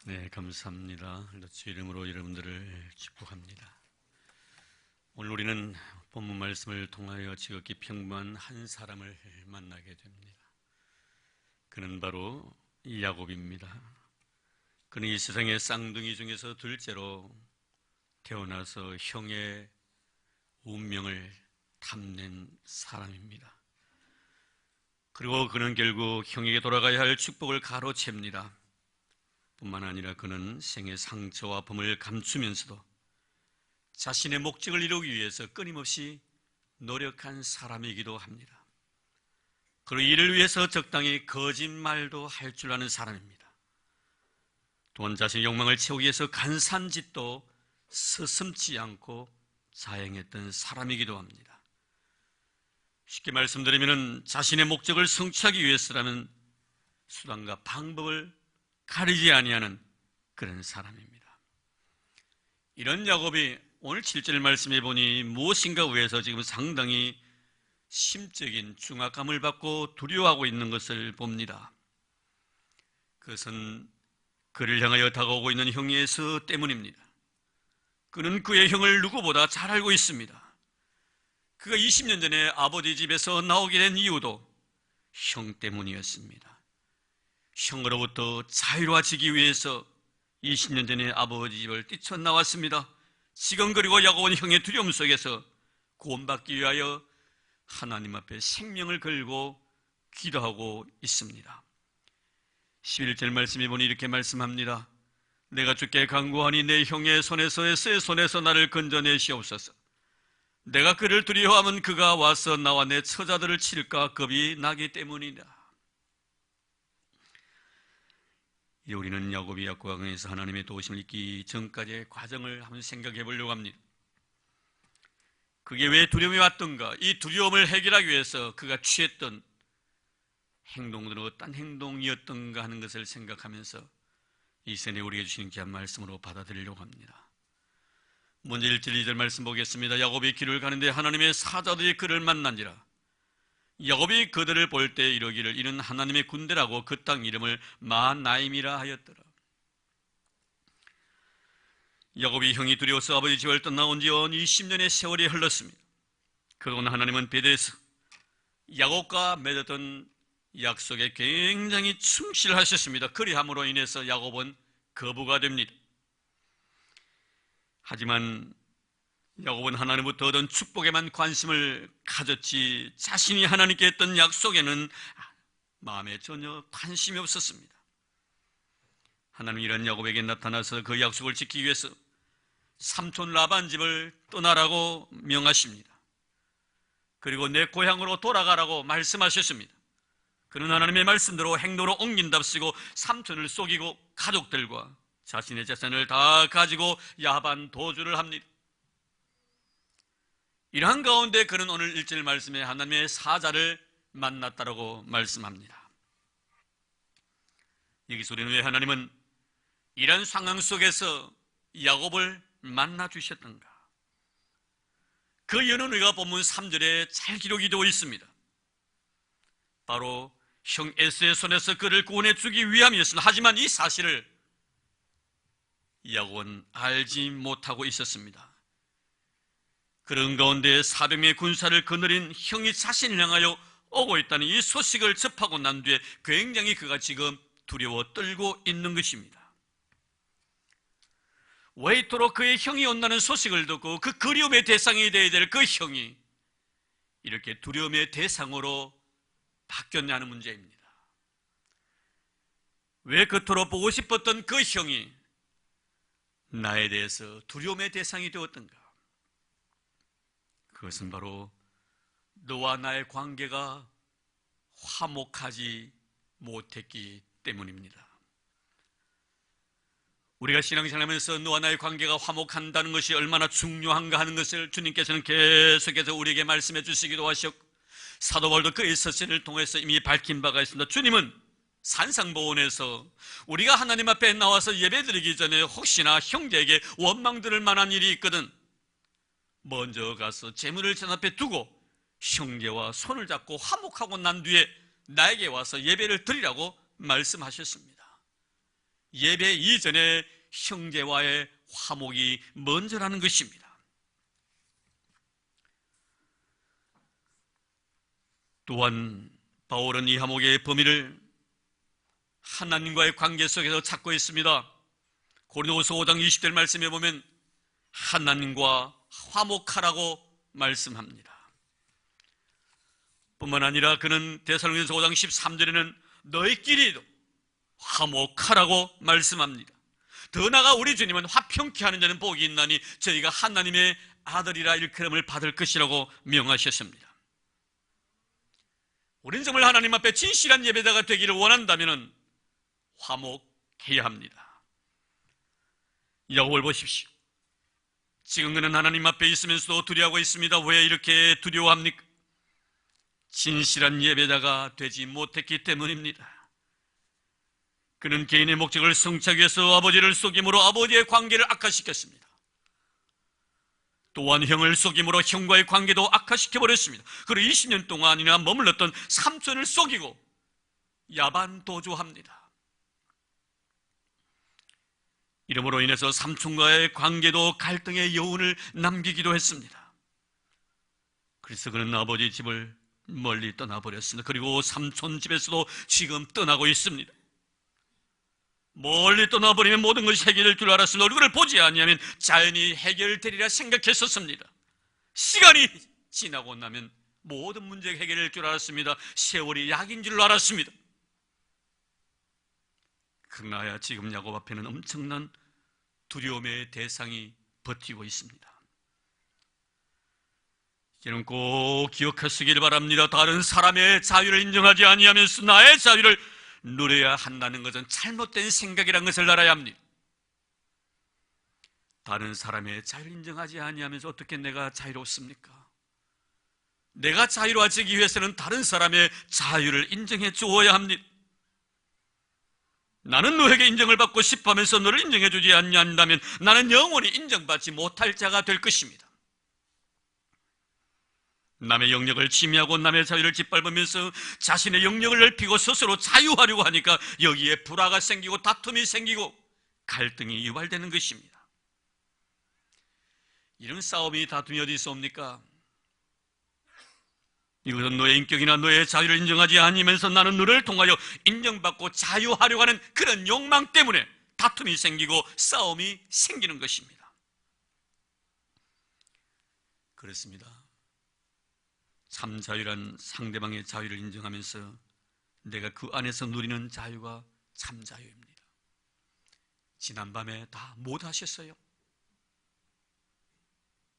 네, 감사합니다. 주 이름으로 여러분들을 축복합니다. 오늘 우리는 본문 말씀을 통하여 지극히 평범한 한 사람을 만나게 됩니다. 그는 바로 야곱입니다. 그는 이 세상의 쌍둥이 중에서 둘째로 태어나서 형의 운명을 탐낸 사람입니다. 그리고 그는 결국 형에게 돌아가야 할 축복을 가로챕니다. 뿐만 아니라 그는 생의 상처와 아픔을 감추면서도 자신의 목적을 이루기 위해서 끊임없이 노력한 사람이기도 합니다. 그리고 이를 위해서 적당히 거짓말도 할 줄 아는 사람입니다. 또한 자신의 욕망을 채우기 위해서 간사한 짓도 서슴지 않고 자행했던 사람이기도 합니다. 쉽게 말씀드리면 자신의 목적을 성취하기 위해서라면 수단과 방법을 가리지 아니하는 그런 사람입니다. 이런 야곱이 오늘 7절 말씀해 보니 무엇인가 위해서 지금 상당히 심적인 중압감을 받고 두려워하고 있는 것을 봅니다. 그것은 그를 향하여 다가오고 있는 형의 에서 때문입니다. 그는 그의 형을 누구보다 잘 알고 있습니다. 그가 20년 전에 아버지 집에서 나오게 된 이유도 형 때문이었습니다. 형으로부터 자유로워지기 위해서 20년 전에 아버지 집을 뛰쳐나왔습니다. 지금 그리고 야곱은 형의 두려움 속에서 구원받기 위하여 하나님 앞에 생명을 걸고 기도하고 있습니다. 11절 말씀해 보니 이렇게 말씀합니다. 내가 주께 간구하니 내 형의 손에서 에서의 손에서 나를 건져내시옵소서. 내가 그를 두려워하면 그가 와서 나와 내 처자들을 칠까 겁이 나기 때문이다. 우리는 야곱이 약과강에서 하나님의 도우심을 잊기 전까지의 과정을 한번 생각해 보려고 합니다. 그게 왜 두려움이 왔던가? 이 두려움을 해결하기 위해서 그가 취했던 행동들은 어떤 행동이었던가 하는 것을 생각하면서 이 시간에 우리에게 주신 귀한 말씀으로 받아들이려고 합니다. 먼저 1절 2절 말씀 보겠습니다. 야곱이 길을 가는데 하나님의 사자들이 그를 만난지라. 야곱이 그들을 볼 때 이러기를 이는 하나님의 군대라고 그 땅 이름을 마하나임이라 하였더라. 야곱이 형이 두려워서 아버지 집을 떠나온 지 20년의 세월이 흘렀습니다. 그동안 하나님은 베델에서 야곱과 맺었던 약속에 굉장히 충실하셨습니다. 그리함으로 인해서 야곱은 거부가 됩니다. 하지만 야곱은 하나님부터 얻은 축복에만 관심을 가졌지 자신이 하나님께 했던 약속에는 마음에 전혀 관심이 없었습니다. 하나님이 이런 야곱에게 나타나서 그 약속을 지키기 위해서 삼촌 라반 집을 떠나라고 명하십니다. 그리고 내 고향으로 돌아가라고 말씀하셨습니다. 그는 하나님의 말씀대로 행동으로 옮긴답시고 삼촌을 속이고 가족들과 자신의 재산을 다 가지고 야반 도주를 합니다. 이러한 가운데 그는 오늘 1절 말씀에 하나님의 사자를 만났다라고 말씀합니다. 여기서 우리는 왜 하나님은 이런 상황 속에서 야곱을 만나 주셨던가? 그 이유는 우리가 본문 3절에 잘 기록이 되어 있습니다. 바로 형 에서의 손에서 그를 구원해 주기 위함이었습니다. 하지만 이 사실을 야곱은 알지 못하고 있었습니다. 그런 가운데 400명의 군사를 거느린 형이 자신을 향하여 오고 있다는 이 소식을 접하고 난 뒤에 굉장히 그가 지금 두려워 떨고 있는 것입니다. 왜 이토록 그의 형이 온다는 소식을 듣고 그 그리움의 대상이 되어야 될 그 형이 이렇게 두려움의 대상으로 바뀌었냐는 문제입니다. 왜 그토록 보고 싶었던 그 형이 나에 대해서 두려움의 대상이 되었던가? 그것은 바로 너와 나의 관계가 화목하지 못했기 때문입니다. 우리가 신앙생활하면서 너와 나의 관계가 화목한다는 것이 얼마나 중요한가 하는 것을 주님께서는 계속해서 우리에게 말씀해 주시기도 하셨고 사도 바울도 그 에서신을 통해서 이미 밝힌 바가 있습니다. 주님은 산상보원에서 우리가 하나님 앞에 나와서 예배드리기 전에 혹시나 형제에게 원망 들을 만한 일이 있거든 먼저 가서 재물을 전 앞에 두고 형제와 손을 잡고 화목하고 난 뒤에 나에게 와서 예배를 드리라고 말씀하셨습니다. 예배 이전에 형제와의 화목이 먼저라는 것입니다. 또한 바울은 이 화목의 범위를 하나님과의 관계 속에서 찾고 있습니다. 고린도후서 5장 20절 말씀에 보면 하나님과 화목하라고 말씀합니다. 뿐만 아니라 그는 데살로니가서 5장 13절에는 너희끼리도 화목하라고 말씀합니다. 더 나아가 우리 주님은 화평케 하는 자는 복이 있나니 저희가 하나님의 아들이라 일컬음을 받을 것이라고 명하셨습니다. 우리는 정말 하나님 앞에 진실한 예배자가 되기를 원한다면 화목해야 합니다. 야곱을 보십시오. 지금 그는 하나님 앞에 있으면서도 두려워하고 있습니다. 왜 이렇게 두려워합니까? 진실한 예배자가 되지 못했기 때문입니다. 그는 개인의 목적을 성취하기 위해서 아버지를 속임으로 아버지의 관계를 악화시켰습니다. 또한 형을 속임으로 형과의 관계도 악화시켜버렸습니다. 그리고 20년 동안이나 머물렀던 삼촌을 속이고 야반도주합니다. 이러므로 인해서 삼촌과의 관계도 갈등의 여운을 남기기도 했습니다. 그래서 그는 아버지 집을 멀리 떠나버렸습니다. 그리고 삼촌 집에서도 지금 떠나고 있습니다. 멀리 떠나버리면 모든 것이 해결될 줄 알았으면 얼굴을 보지 아니하면 자연히 해결되리라 생각했었습니다. 시간이 지나고 나면 모든 문제가 해결될 줄 알았습니다. 세월이 약인 줄 알았습니다. 그러나 지금 야곱 앞에는 엄청난 두려움의 대상이 버티고 있습니다. 이는 꼭 기억하시길 바랍니다. 다른 사람의 자유를 인정하지 아니하면서 나의 자유를 누려야 한다는 것은 잘못된 생각이라는 것을 알아야 합니다. 다른 사람의 자유를 인정하지 아니하면서 어떻게 내가 자유롭습니까? 내가 자유로워지기 위해서는 다른 사람의 자유를 인정해 주어야 합니다. 나는 너에게 인정을 받고 싶어 하면서 너를 인정해 주지 않는다면 나는 영원히 인정받지 못할 자가 될 것입니다. 남의 영역을 침해하고 남의 자유를 짓밟으면서 자신의 영역을 넓히고 스스로 자유하려고 하니까 여기에 불화가 생기고 다툼이 생기고 갈등이 유발되는 것입니다. 이런 싸움이 다툼이 어디 있습니까? 이것은 너의 인격이나 너의 자유를 인정하지 않으면서 나는 너를 통하여 인정받고 자유하려고 하는 그런 욕망 때문에 다툼이 생기고 싸움이 생기는 것입니다. 그렇습니다. 참 자유란 상대방의 자유를 인정하면서 내가 그 안에서 누리는 자유가 참 자유입니다. 지난밤에 다 못 하셨어요?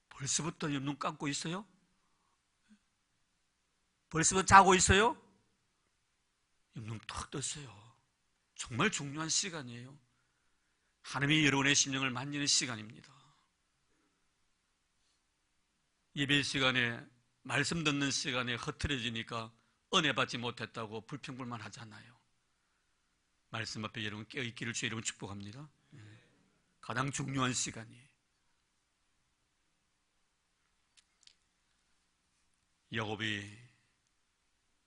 벌써부터 눈 감고 있어요? 벌써부터 자고 있어요? 눈 탁 떴어요. 정말 중요한 시간이에요. 하나님이 여러분의 심령을 만지는 시간입니다. 예배 시간에 말씀 듣는 시간에 흐트러지니까 은혜 받지 못했다고 불평불만 하잖아요. 말씀 앞에 여러분 깨어있기를 주의 이름으로 축복합니다. 가장 중요한 시간이에요. 야곱이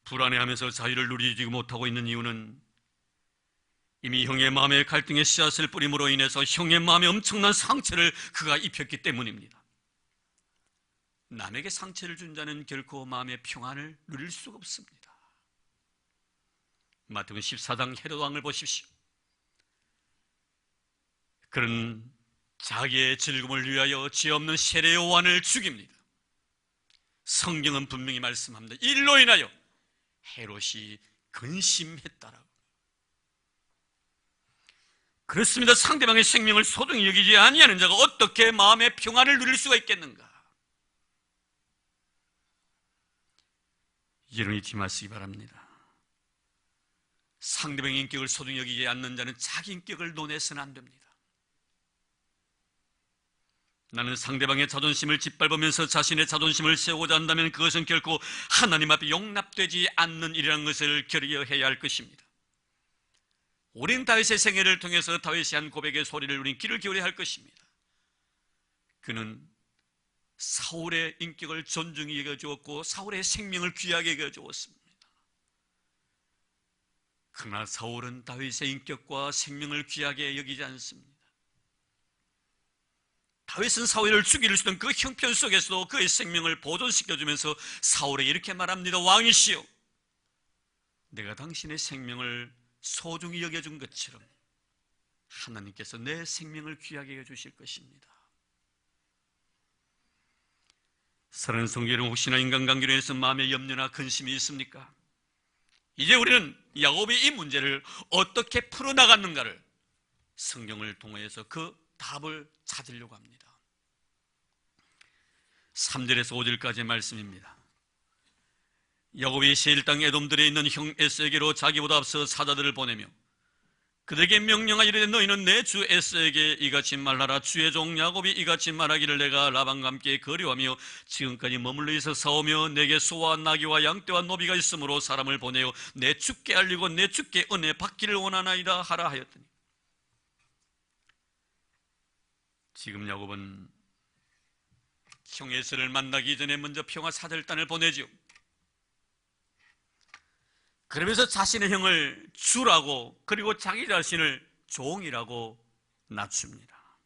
불안해하면서 자유를 누리지 못하고 있는 이유는 이미 형의 마음에 갈등의 씨앗을 뿌림으로 인해서 형의 마음에 엄청난 상처를 그가 입혔기 때문입니다. 남에게 상처를 준 자는 결코 마음의 평안을 누릴 수가 없습니다. 마태복음 14장 헤롯 왕을 보십시오. 그는 자기의 즐거움을 위하여 죄 없는 세례 요한을 죽입니다. 성경은 분명히 말씀합니다. 일로 인하여 헤롯이 근심했다라고. 그렇습니다. 상대방의 생명을 소중히 여기지 아니하는 자가 어떻게 마음의 평안을 누릴 수가 있겠는가? 여러분 잊지 마시기 바랍니다. 상대방의 인격을 소중히 여기지 않는 자는 자기 인격을 논해서는 안 됩니다. 나는 상대방의 자존심을 짓밟으면서 자신의 자존심을 세우고자 한다면 그것은 결코 하나님 앞에 용납되지 않는 일이라는 것을 결의해야 할 것입니다. 오랜 다윗의 생애를 통해서 다윗이 한 고백의 소리를 우린 귀를 기울여야 할 것입니다. 그는 사울의 인격을 존중히 여겨주었고 사울의 생명을 귀하게 여겨주었습니다. 그러나 사울은 다윗의 인격과 생명을 귀하게 여기지 않습니다. 다윗은 사울을 죽이려 쓰던 그 형편 속에서도 그의 생명을 보존시켜주면서 사울에게 이렇게 말합니다. 왕이시여, 내가 당신의 생명을 소중히 여겨준 것처럼 하나님께서 내 생명을 귀하게 여겨주실 것입니다. 사랑하는 성도 여러분, 혹시나 인간관계로 인해서 마음에 염려나 근심이 있습니까? 이제 우리는 야곱이 이 문제를 어떻게 풀어나갔는가를 성경을 통해서 그 답을 찾으려고 합니다. 3절에서 5절까지의 말씀입니다. 야곱이 세일 땅 에돔들에 있는 형 에스에게로 자기보다 앞서 사자들을 보내며 그들에게 명령하여 이르되 너희는 내 주 에스에게 이같이 말하라. 주의 종 야곱이 이같이 말하기를 내가 라반과 함께 거류하며 지금까지 머물러 있어 싸우며 내게 소와 나귀와 양떼와 노비가 있으므로 사람을 보내어 내 주께 알리고 내 주께 은혜 받기를 원하나이다 하라 하였더니, 지금 야곱은 형 에스를 만나기 전에 먼저 평화사절단을 보내죠. 그러면서 자신의 형을 주라고, 그리고 자기 자신을 종이라고 낮춥니다.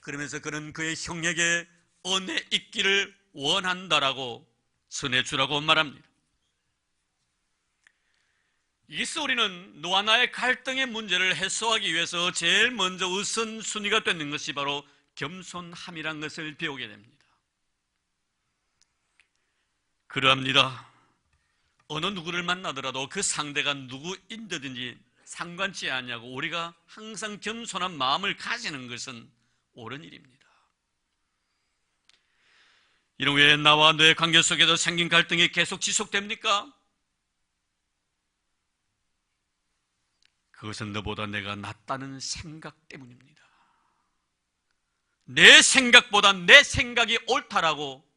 그러면서 그는 그의 형에게 은혜 있기를 원한다라고 전해주라고 말합니다. 여기서 우리는 너와 나의 갈등의 문제를 해소하기 위해서 제일 먼저 우선순위가 되는 것이 바로 겸손함이란 것을 배우게 됩니다. 그러합니다. 어느 누구를 만나더라도 그 상대가 누구인든지 상관치 않냐고 우리가 항상 겸손한 마음을 가지는 것은 옳은 일입니다. 이런 왜 나와 너의 관계 속에서 생긴 갈등이 계속 지속됩니까? 그것은 너보다 내가 낫다는 생각 때문입니다. 내 생각보다 내 생각이 옳다라고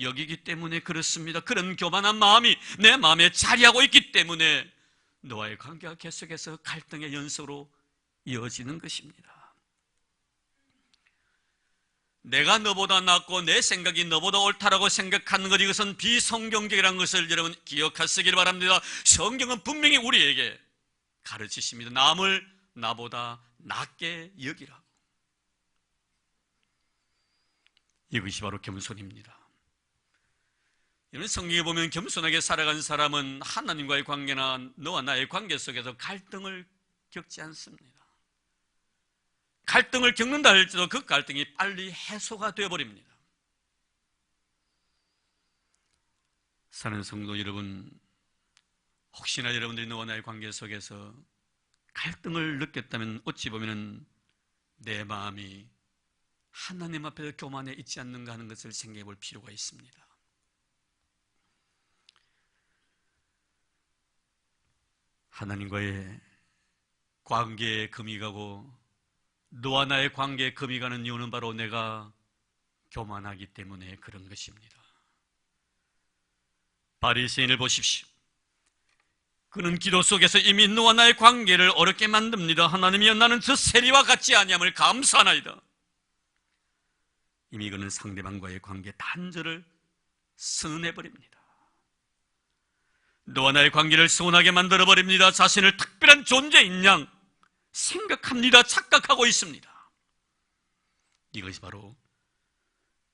여기기 때문에 그렇습니다. 그런 교만한 마음이 내 마음에 자리하고 있기 때문에 너와의 관계가 계속해서 갈등의 연소로 이어지는 것입니다. 내가 너보다 낫고 내 생각이 너보다 옳다라고 생각하는 것, 이것은 비성경적이라는 것을 여러분 기억하시길 바랍니다. 성경은 분명히 우리에게 가르치십니다. 남을 나보다 낫게 여기라고. 이것이 바로 겸손입니다. 이런 성경에 보면 겸손하게 살아간 사람은 하나님과의 관계나 너와 나의 관계 속에서 갈등을 겪지 않습니다. 갈등을 겪는다 할지라도 그 갈등이 빨리 해소가 되어버립니다. 사는 성도 여러분, 혹시나 여러분들이 너와 나의 관계 속에서 갈등을 느꼈다면 어찌 보면 내 마음이 하나님 앞에서 교만해 있지 않는가 하는 것을 생각해 볼 필요가 있습니다. 하나님과의 관계에 금이 가고 너와 나의 관계에 금이 가는 이유는 바로 내가 교만하기 때문에 그런 것입니다. 바리새인을 보십시오. 그는 기도 속에서 이미 너와 나의 관계를 어렵게 만듭니다. 하나님이여, 나는 저 세리와 같지 아니함을 감사하나이다. 이미 그는 상대방과의 관계 단절을 선언해버립니다. 너와 나의 관계를 서운하게 만들어버립니다. 자신을 특별한 존재인 양 생각합니다. 착각하고 있습니다. 이것이 바로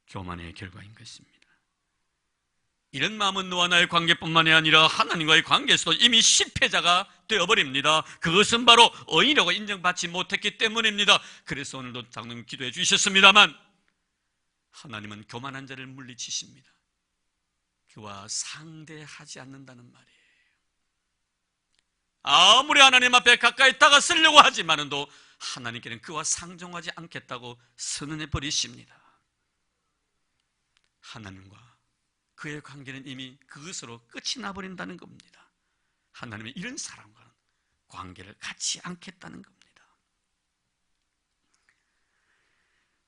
교만의 결과인 것입니다. 이런 마음은 너와 나의 관계뿐만이 아니라 하나님과의 관계에서도 이미 실패자가 되어버립니다. 그것은 바로 의인이라고 인정받지 못했기 때문입니다. 그래서 오늘도 장로님 기도해 주셨습니다만 하나님은 교만한 자를 물리치십니다. 그와 상대하지 않는다는 말이에요. 아무리 하나님 앞에 가까이 다가서려고 하지만도 하나님께는 그와 상종하지 않겠다고 선언해 버리십니다. 하나님과 그의 관계는 이미 그것으로 끝이 나버린다는 겁니다. 하나님은 이런 사람과는 관계를 갖지 않겠다는 겁니다.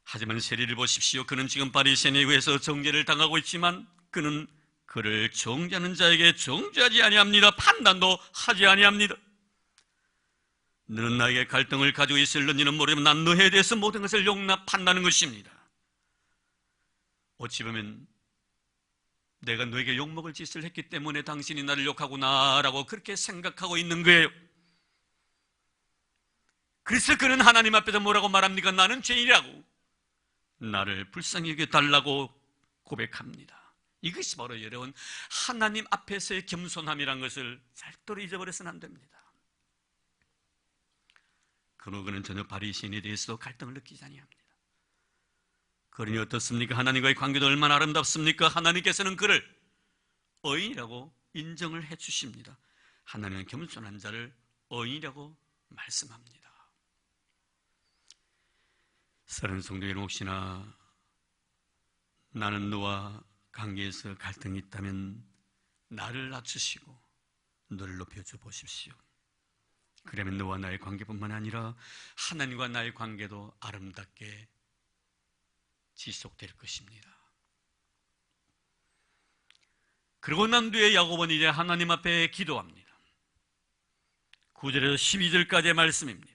하지만 세리를 보십시오. 그는 지금 바리새인에 의해서 정죄를 당하고 있지만 그는 그를 정죄하는 자에게 정죄하지 아니합니다. 판단도 하지 아니합니다. 너는 나에게 갈등을 가지고 있을는지는 모르지만 난 너에 대해서 모든 것을 용납한다는 것입니다. 어찌 보면 내가 너에게 욕먹을 짓을 했기 때문에 당신이 나를 욕하구나라고 그렇게 생각하고 있는 거예요. 그래서 그는 하나님 앞에서 뭐라고 말합니까? 나는 죄인이라고, 나를 불쌍히 여겨달라고 고백합니다. 이것이 바로 여러분, 하나님 앞에서의 겸손함이란 것을 절대로 잊어버려서는 안 됩니다. 그러나 그는 전혀 바리새인에 대해서도 갈등을 느끼지 아니합니다. 그러니 어떻습니까? 하나님과의 관계도 얼마나 아름답습니까? 하나님께서는 그를 의인이라고 인정을 해 주십니다. 하나님은 겸손한 자를 의인이라고 말씀합니다. 사랑하는 성도 여러분, 혹시나 나는 너와 관계에서 갈등이 있다면 나를 낮추시고 너를 높여줘 보십시오. 그러면 너와 나의 관계뿐만 아니라 하나님과 나의 관계도 아름답게 지속될 것입니다. 그리고 난 뒤에 야곱은 이제 하나님 앞에 기도합니다. 9절에서 12절까지의 말씀입니다.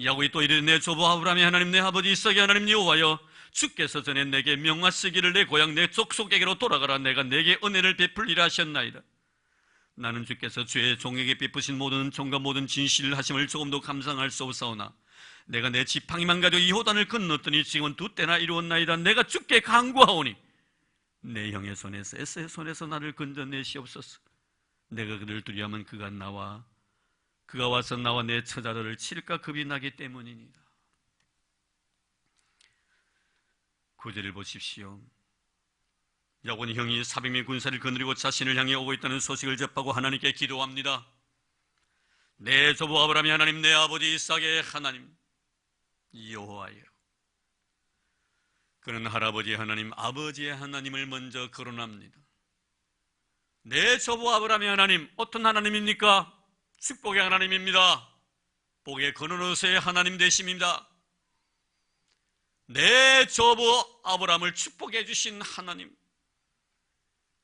야곱이 또 이르되 내 조부 아브라함의 하나님, 내 아버지 이삭의 하나님 여호와여, 주께서 전에 내게 명하시기를 내 고향 내 족속에게로 돌아가라. 내가 내게 은혜를 베풀리라 하셨나이다. 나는 주께서 주의 종에게 베푸신 모든 은총과 모든 진실을 하심을 조금도 감상할 수 없사오나 내가 내 지팡이만 가지고 이 요단을 건넜더니 지금은 두 때나 이루었나이다. 내가 주께 간구하오니 내 형의 손에서 에서의 손에서 나를 건져내시옵소서. 내가 그를 두려워하면 그가 와서 나와 내 처자들을 칠까 겁이 나기 때문이니라. 9절을 보십시오. 야곱은 형이 400명 군사를 거느리고 자신을 향해 오고 있다는 소식을 접하고 하나님께 기도합니다. 내 조부 아브라함의 하나님, 내 아버지 이삭의 하나님 여호와여. 그는 할아버지의 하나님, 아버지의 하나님을 먼저 거론합니다. 내 조부 아브라함의 하나님, 어떤 하나님입니까? 축복의 하나님입니다. 복의 근원으로서의 하나님 되십니다. 내 조부 아브라함을 축복해 주신 하나님,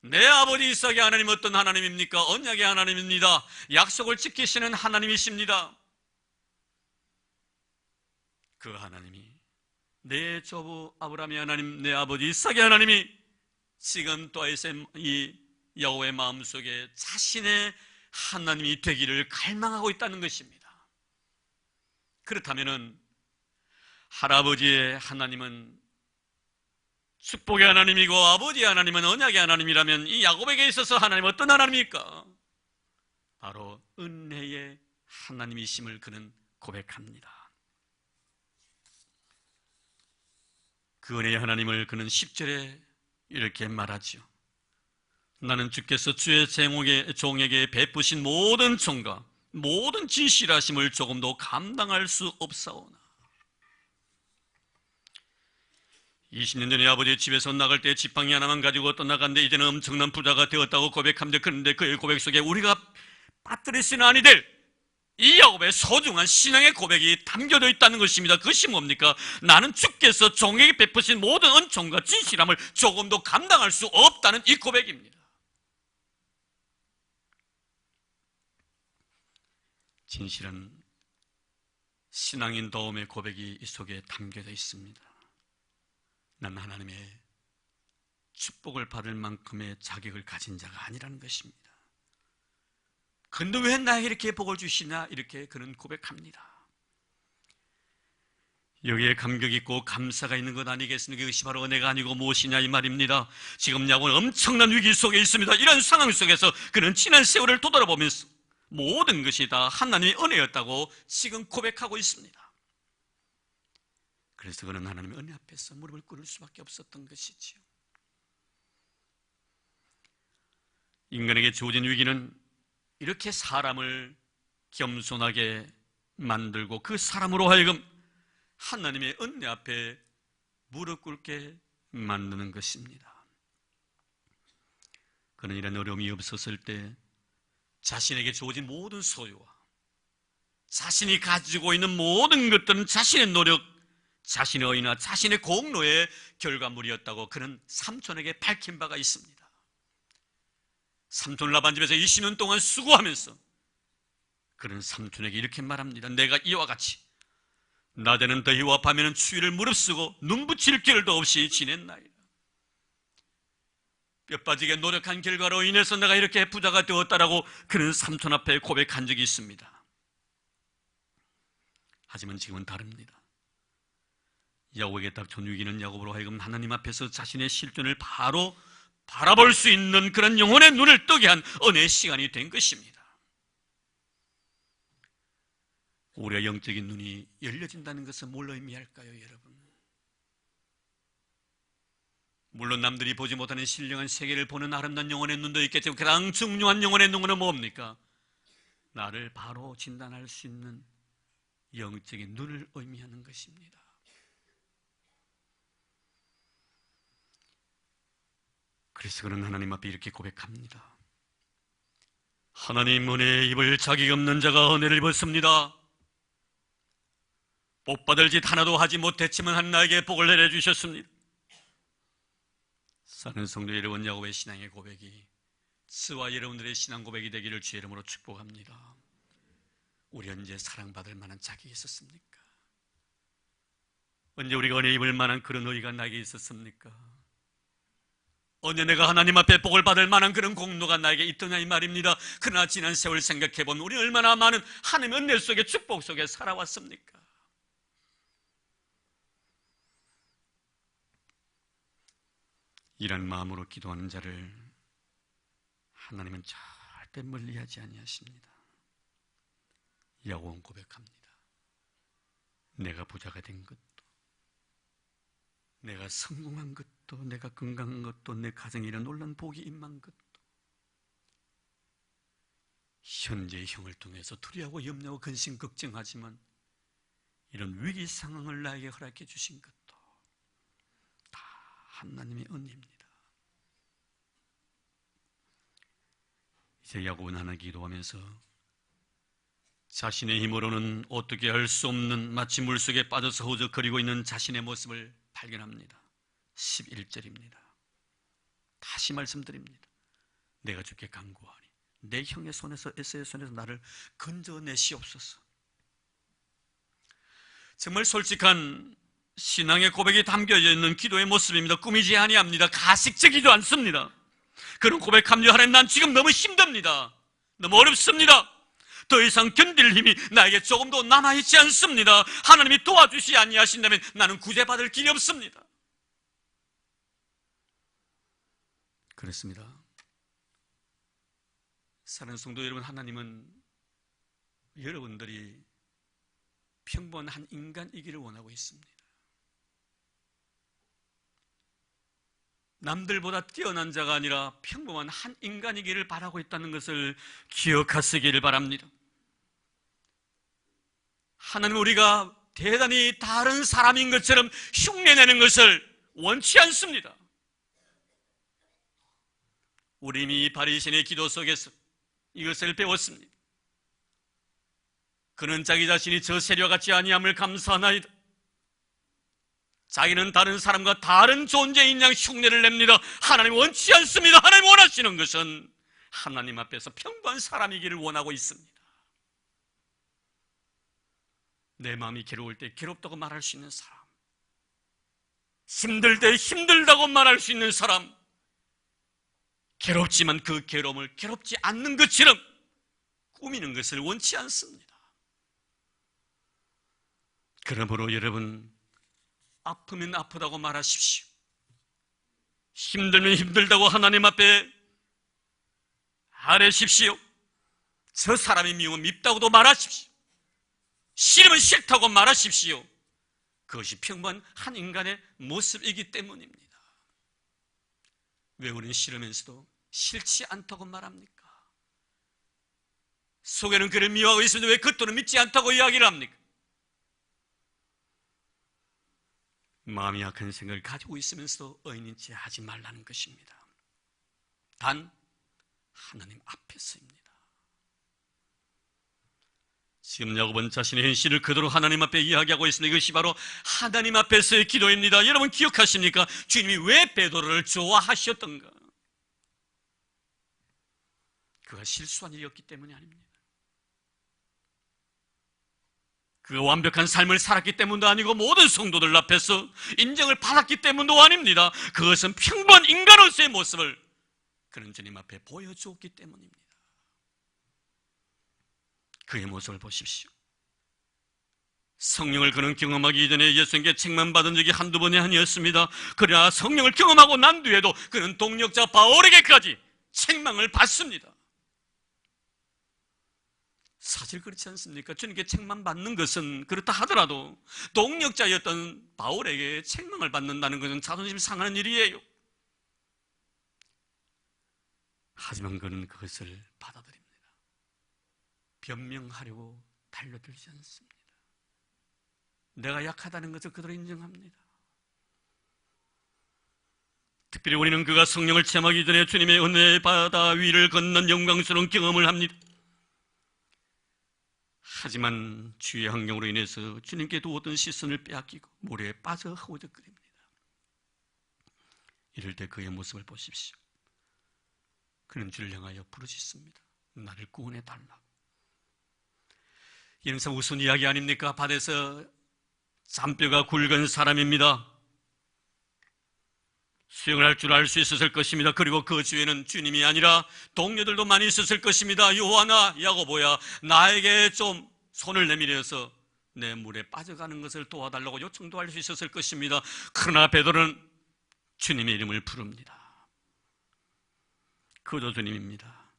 내 아버지 이삭의 하나님 어떤 하나님입니까? 언약의 하나님입니다. 약속을 지키시는 하나님이십니다. 그 하나님이, 내 조부 아브라함의 하나님, 내 아버지 이삭의 하나님이 지금 또한 이 야곱의 마음속에 자신의 하나님이 되기를 갈망하고 있다는 것입니다. 그렇다면 할아버지의 하나님은 축복의 하나님이고 아버지의 하나님은 언약의 하나님이라면 이 야곱에게 있어서 하나님은 어떤 하나님입니까? 바로 은혜의 하나님이심을 그는 고백합니다. 그 은혜의 하나님을 그는 10절에 이렇게 말하죠. 나는 주께서 주의 종에게 베푸신 모든 총과 모든 진실하심을 조금도 감당할 수 없사오나. 20년 전에 아버지의 집에서 나갈 때 지팡이 하나만 가지고 떠나갔는데 이제는 엄청난 부자가 되었다고 고백합니다. 그런데 그의 고백 속에 우리가 빠뜨릴 수는 아니 될 이 야곱의 소중한 신앙의 고백이 담겨져 있다는 것입니다. 그것이 뭡니까? 나는 주께서 종에게 베푸신 모든 은총과 진실함을 조금도 감당할 수 없다는 이 고백입니다. 진실한 신앙인 도움의 고백이 이 속에 담겨져 있습니다. 난 하나님의 축복을 받을 만큼의 자격을 가진 자가 아니라는 것입니다. 그런데 왜 나에게 이렇게 복을 주시나? 이렇게 그는 고백합니다. 여기에 감격 있고 감사가 있는 것 아니겠습니까? 이것이 바로 은혜가 아니고 무엇이냐 이 말입니다. 지금 야곱은 엄청난 위기 속에 있습니다. 이런 상황 속에서 그는 지난 세월을 되돌아보면서 모든 것이 다 하나님의 은혜였다고 지금 고백하고 있습니다. 그래서 그는 하나님의 은혜 앞에서 무릎을 꿇을 수밖에 없었던 것이지요. 인간에게 주어진 위기는 이렇게 사람을 겸손하게 만들고 그 사람으로 하여금 하나님의 은혜 앞에 무릎 꿇게 만드는 것입니다. 그는 이런 어려움이 없었을 때 자신에게 주어진 모든 소유와 자신이 가지고 있는 모든 것들은 자신의 노력, 자신의 의나 자신의 공로의 결과물이었다고 그는 삼촌에게 밝힌 바가 있습니다. 삼촌 라반 집에서 20년 동안 수고하면서 그는 삼촌에게 이렇게 말합니다. 내가 이와 같이 낮에는 더위와 밤에는 추위를 무릅쓰고 눈 붙일 겨를도 없이 지냈나이다. 뼈 빠지게 노력한 결과로 인해서 내가 이렇게 부자가 되었다라고 그는 삼손 앞에 고백한 적이 있습니다. 하지만 지금은 다릅니다. 야곱에게 닥쳐온 위기는 야곱으로 하여금 하나님 앞에서 자신의 실존을 바로 바라볼 수 있는 그런 영혼의 눈을 뜨게 한 은혜의 시간이 된 것입니다. 우리의 영적인 눈이 열려진다는 것은 뭘 의미할까요, 여러분? 물론 남들이 보지 못하는 신령한 세계를 보는 아름다운 영혼의 눈도 있겠지만 가장 중요한 영혼의 눈은 뭡니까? 나를 바로 진단할 수 있는 영적인 눈을 의미하는 것입니다. 그래서 그는 하나님 앞에 이렇게 고백합니다. 하나님, 은혜의 입을 자격 없는 자가 은혜를 입었습니다. 복받을 짓 하나도 하지 못했지만 한 나에게 복을 내려주셨습니다. 사는 성도 여러분, 야곱의 신앙의 고백이 저와 여러분들의 신앙 고백이 되기를 주의 이름으로 축복합니다. 우리 언제 사랑받을 만한 자격이 있었습니까? 언제 우리가 은혜 입을 만한 그런 의의가 나에게 있었습니까? 언제 내가 하나님 앞에 복을 받을 만한 그런 공로가 나에게 있더냐 이 말입니다. 그러나 지난 세월 생각해보면 우리 얼마나 많은 하나님의 은혜 속에 축복 속에 살아왔습니까? 이런 마음으로 기도하는 자를 하나님은 절대 멀리하지 아니하십니다. 야곱은 고백합니다. 내가 부자가 된 것도, 내가 성공한 것도, 내가 건강한 것도, 내 가정에 이런 놀란 복이 임한 것도, 현재의 형을 통해서 두려워하고 염려하고 근심 걱정하지만 이런 위기 상황을 나에게 허락해 주신 것도 다 하나님의 은혜입니다. 이제 야곱은 하나 기도하면서 자신의 힘으로는 어떻게 할 수 없는 마치 물속에 빠져서 허우적거리고 있는 자신의 모습을 발견합니다. 11절입니다. 다시 말씀드립니다. 내가 주께 간구하니 내 형의 손에서 에서의 손에서 나를 건져내시옵소서. 정말 솔직한 신앙의 고백이 담겨져 있는 기도의 모습입니다. 꾸미지 아니합니다. 가식적이지도 않습니다. 그런 고백합니다. 하나님, 난 지금 너무 힘듭니다. 너무 어렵습니다. 더 이상 견딜 힘이 나에게 조금도 남아있지 않습니다. 하나님이 도와주시 아니하신다면 나는 구제받을 길이 없습니다. 그렇습니다. 사랑하는 성도 여러분, 하나님은 여러분들이 평범한 인간이기를 원하고 있습니다. 남들보다 뛰어난 자가 아니라 평범한 한 인간이기를 바라고 있다는 것을 기억하시기를 바랍니다. 하나님은 우리가 대단히 다른 사람인 것처럼 흉내내는 것을 원치 않습니다. 우리 이미 바리새인의 기도 속에서 이것을 배웠습니다. 그는 자기 자신이 저 세리와 같지 아니함을 감사하나이다. 자기는 다른 사람과 다른 존재인 양 흉내를 냅니다. 하나님 원치 않습니다. 하나님 원하시는 것은 하나님 앞에서 평범한 사람이기를 원하고 있습니다. 내 마음이 괴로울 때 괴롭다고 말할 수 있는 사람, 힘들 때 힘들다고 말할 수 있는 사람, 괴롭지만 그 괴로움을 괴롭지 않는 것처럼 꾸미는 것을 원치 않습니다. 그러므로 여러분, 아프면 아프다고 말하십시오. 힘들면 힘들다고 하나님 앞에 아뢰십시오. 저 사람이 미우면 밉다고도 말하십시오. 싫으면 싫다고 말하십시오. 그것이 평범한 한 인간의 모습이기 때문입니다. 왜 우리는 싫으면서도 싫지 않다고 말합니까? 속에는 그를 미워하고 있으면서 왜 겉으로는 믿지 않다고 이야기를 합니까? 마음이 약한 생각을 가지고 있으면서도 의인인 채 하지 말라는 것입니다. 단 하나님 앞에서입니다. 지금 야곱은 자신의 현실을 그대로 하나님 앞에 이야기하고 있습니다. 이것이 바로 하나님 앞에서의 기도입니다. 여러분 기억하십니까? 주님이 왜 베드로를 좋아하셨던가? 그가 실수한 일이었기 때문이 아닙니다. 그가 완벽한 삶을 살았기 때문도 아니고 모든 성도들 앞에서 인정을 받았기 때문도 아닙니다. 그것은 평범한 인간으로서의 모습을 그는 주님 앞에 보여주었기 때문입니다. 그의 모습을 보십시오. 성령을 그는 경험하기 이전에 예수님께 책만 받은 적이 한두 번이 아니었습니다. 그러나 성령을 경험하고 난 뒤에도 그는 동력자 바울에게까지 책망을 받습니다. 사실 그렇지 않습니까? 주님께 책만 받는 것은 그렇다 하더라도 동력자였던 바울에게 책망을 받는다는 것은 자존심 상하는 일이에요. 하지만 그는 그것을 받아들입니다. 변명하려고 달려들지 않습니다. 내가 약하다는 것을 그대로 인정합니다. 특별히 우리는 그가 성령을 체험하기 전에 주님의 은혜의 바다 위를 건넌 영광스러운 경험을 합니다. 하지만 주의 환경으로 인해서 주님께 두었던 시선을 빼앗기고 모래에 빠져 허우적거립니다. 이럴 때 그의 모습을 보십시오. 그는 주를 향하여 부르짖습니다. 나를 구원해달라. 이는 참 우스운 이야기 아닙니까? 바다에서 잔뼈가 굵은 사람입니다. 수영을 할 줄 알 수 있었을 것입니다. 그리고 그 주위에는 주님이 아니라 동료들도 많이 있었을 것입니다. 요한아, 야고보야, 나에게 좀 손을 내밀어서 내 물에 빠져가는 것을 도와달라고 요청도 할 수 있었을 것입니다. 그러나 베드로는 주님의 이름을 부릅니다. 그도 주님입니다.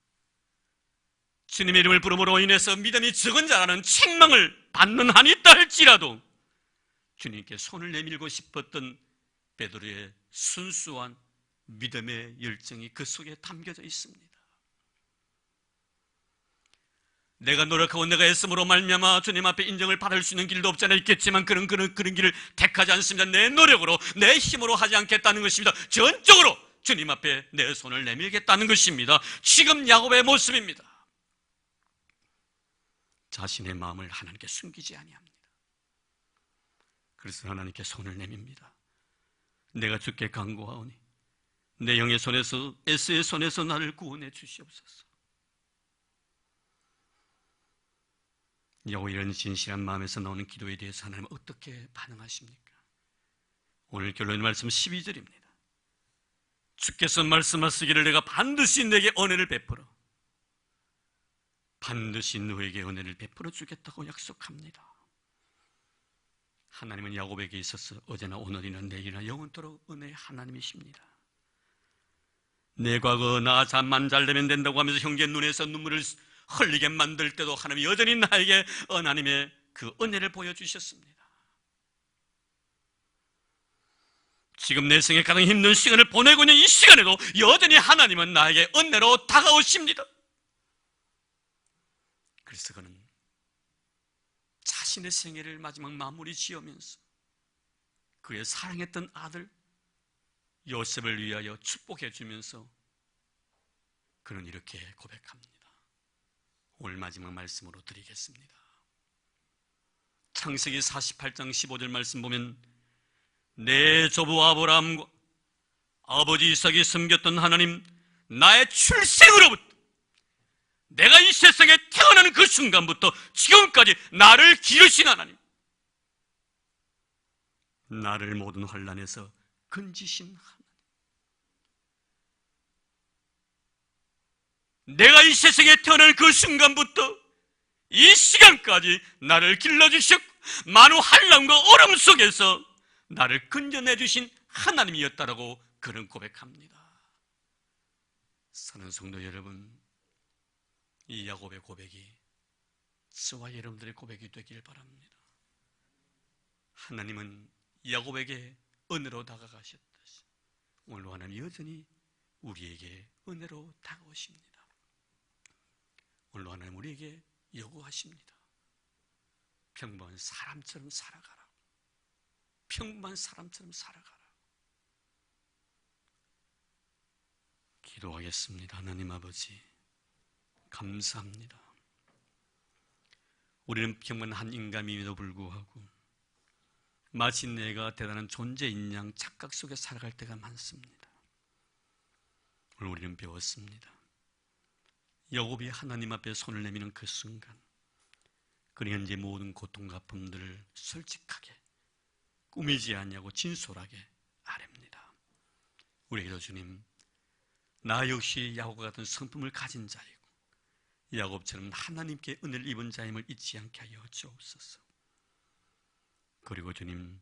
주님의 이름을 부름으로 인해서 믿음이 적은 자라는 책망을 받는 한이 있다 할지라도 주님께 손을 내밀고 싶었던 베드로의 순수한 믿음의 열정이 그 속에 담겨져 있습니다. 내가 노력하고 내가 애씀으로 말미암아 주님 앞에 인정을 받을 수 있는 길도 없지 않아 있겠지만 그런 길을 택하지 않습니다. 내 노력으로 내 힘으로 하지 않겠다는 것입니다. 전적으로 주님 앞에 내 손을 내밀겠다는 것입니다. 지금 야곱의 모습입니다. 자신의 마음을 하나님께 숨기지 아니합니다. 그래서 하나님께 손을 내밉니다. 내가 주께 간구하오니 내 영의 손에서 에스의 손에서 나를 구원해 주시옵소서. 여호 이런 진실한 마음에서 나오는 기도에 대해서 하나님은 어떻게 반응하십니까? 오늘 결론 말씀 12절입니다. 주께서 말씀하시기를 내가 반드시 내게 은혜를 베풀어 반드시 너에게 은혜를 베풀어 주겠다고 약속합니다. 하나님은 야곱에게 있어서 어제나 오늘이나 내일이나 영원토록 은혜의 하나님이십니다. 내 과거 나 잠만 잘 되면 된다고 하면서 형제 눈에서 눈물을 흘리게 만들 때도 하나님이 여전히 나에게 하나님의 그 은혜를 보여주셨습니다. 지금 내 생에 가장 힘든 시간을 보내고 있는 이 시간에도 여전히 하나님은 나에게 은혜로 다가오십니다. 그래서 그는 자신의 생애를 마지막 마무리 지으면서 그의 사랑했던 아들 요셉을 위하여 축복해 주면서 그는 이렇게 고백합니다. 오늘 마지막 말씀으로 드리겠습니다. 창세기 48장 15절 말씀 보면 내 조부 아브라함과 아버지 이삭이 섬겼던 하나님, 나의 출생으로부터 내가 이 세상에 태어나는 그 순간부터 지금까지 나를 기르신 하나님, 나를 모든 환난에서 건지신 하나님, 내가 이 세상에 태어난 그 순간부터 이 시간까지 나를 길러주셨고 많은 환난과 어려움 속에서 나를 건져내주신 하나님이었다라고 그는 고백합니다. 사랑하는 성도 여러분, 이 야곱의 고백이 저와 여러분들의 고백이 되길 바랍니다. 하나님은 야곱에게 은혜로 다가가셨듯이 오늘도 하나님 여전히 우리에게 은혜로 다가오십니다. 오늘도 하나님 우리에게 요구하십니다. 평범한 사람처럼 살아가라. 평범한 사람처럼 살아가라. 기도하겠습니다. 하나님 아버지, 감사합니다. 우리는 평범한 인간임에도 불구하고 마치 내가 대단한 존재인 양 착각 속에 살아갈 때가 많습니다. 오늘 우리는 배웠습니다. 야곱이 하나님 앞에 손을 내미는 그 순간 그는 현재 모든 고통과 아픔들을 솔직하게 꾸미지 않냐고 진솔하게 아뢰입니다. 우리에게도 주님, 나 역시 야곱과 같은 성품을 가진 자이고 야곱처럼 하나님께 은혜를 입은 자임을 잊지 않게 하여 주옵소서. 그리고 주님,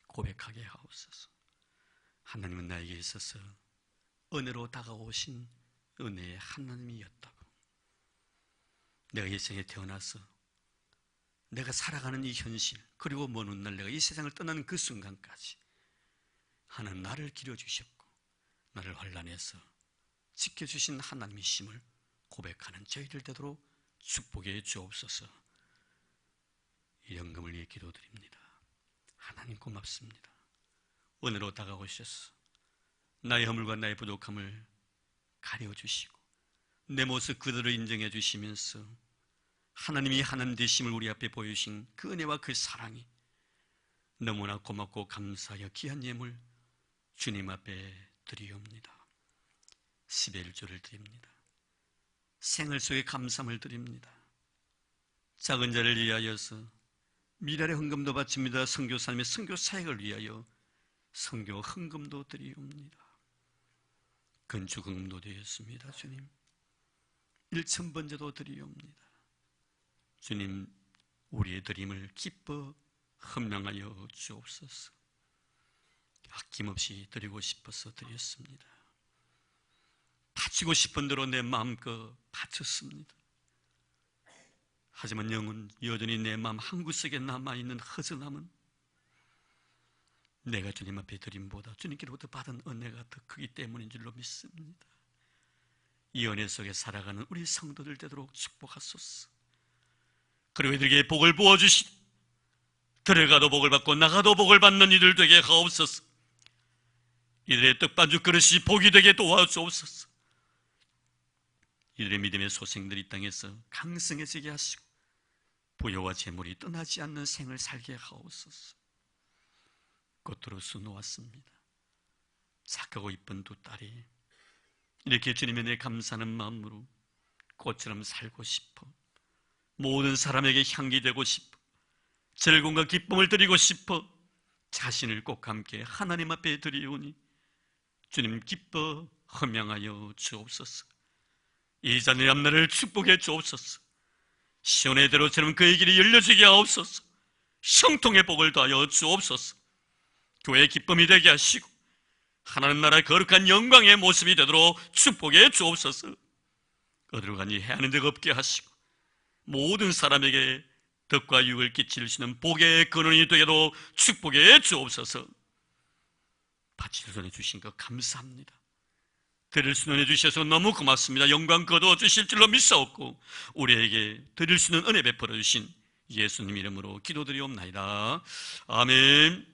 고백하게 하옵소서. 하나님은 나에게 있어서 은혜로 다가오신 은혜의 하나님이었다고. 내가 이 세상에 태어나서 내가 살아가는 이 현실, 그리고 먼 훗날 내가 이 세상을 떠나는 그 순간까지 하나님 나를 기려주셨고 나를 환난에서 지켜주신 하나님이심을 고백하는 저희들 되도록 축복해 주옵소서. 이 영감을 위해 기도드립니다. 하나님 고맙습니다. 은혜로 다가오셔서 나의 허물과 나의 부족함을 가려주시고 내 모습 그대로 인정해 주시면서 하나님이 하나님 되심을 우리 앞에 보여주신 그 은혜와 그 사랑이 너무나 고맙고 감사하여 귀한 예물 주님 앞에 드리옵니다. 11조를 드립니다. 생을 속에 감사함을 드립니다. 작은 자를 위하여서 미랄의 헌금도 바칩니다. 선교사님의 선교 사역을 위하여 선교 헌금도 드리옵니다. 건축 헌금도 되었습니다. 주님, 1,000번제도 드리옵니다. 주님, 우리의 드림을 기뻐 헌명하여 주옵소서. 아낌없이 드리고 싶어서 드렸습니다. 바치고 싶은 대로 내 마음껏 바쳤습니다. 하지만 영은 여전히 내 마음 한구석에 남아있는 허전함은 내가 주님 앞에 드림보다 주님께로부터 받은 은혜가 더 크기 때문인 줄로 믿습니다. 이 은혜 속에 살아가는 우리 성도들 되도록 축복하소서. 그리고 이들에게 복을 부어주시되 들어가도 복을 받고 나가도 복을 받는 이들 되게 하옵소서. 이들의 떡반죽 그릇이 복이 되게 도와주옵소서. 이들의 믿음의 소생들이 이 땅에서 강성해지게 하시고 부여와 재물이 떠나지 않는 생을 살게 하옵소서. 꽃으로 수놓았습니다. 착하고 이쁜 두 딸이 이렇게 주님의 내 감사하는 마음으로 꽃처럼 살고 싶어. 모든 사람에게 향기 되고 싶어. 즐거움과 기쁨을 드리고 싶어. 자신을 꼭 함께 하나님 앞에 드리오니 주님 기뻐 헌명하여 주옵소서. 이 자녀의 앞날을 축복해 주옵소서. 시온의 대로처럼 그의 길이 열려지게 하옵소서. 형통의 복을 더하여 주옵소서. 교회의 기쁨이 되게 하시고 하나님 나라의 거룩한 영광의 모습이 되도록 축복해 주옵소서. 어디로 가니 해하는 데가 없게 하시고 모든 사람에게 덕과 유익을 끼치시는 복의 근원이 되게도 축복해 주옵소서. 바치를 전해 주신 것 감사합니다. 드릴 수 있는 은혜 주셔서 너무 고맙습니다. 영광 거두어 주실 줄로 믿사옵고 우리에게 드릴 수 있는 은혜 베풀어 주신 예수님 이름으로 기도드리옵나이다. 아멘.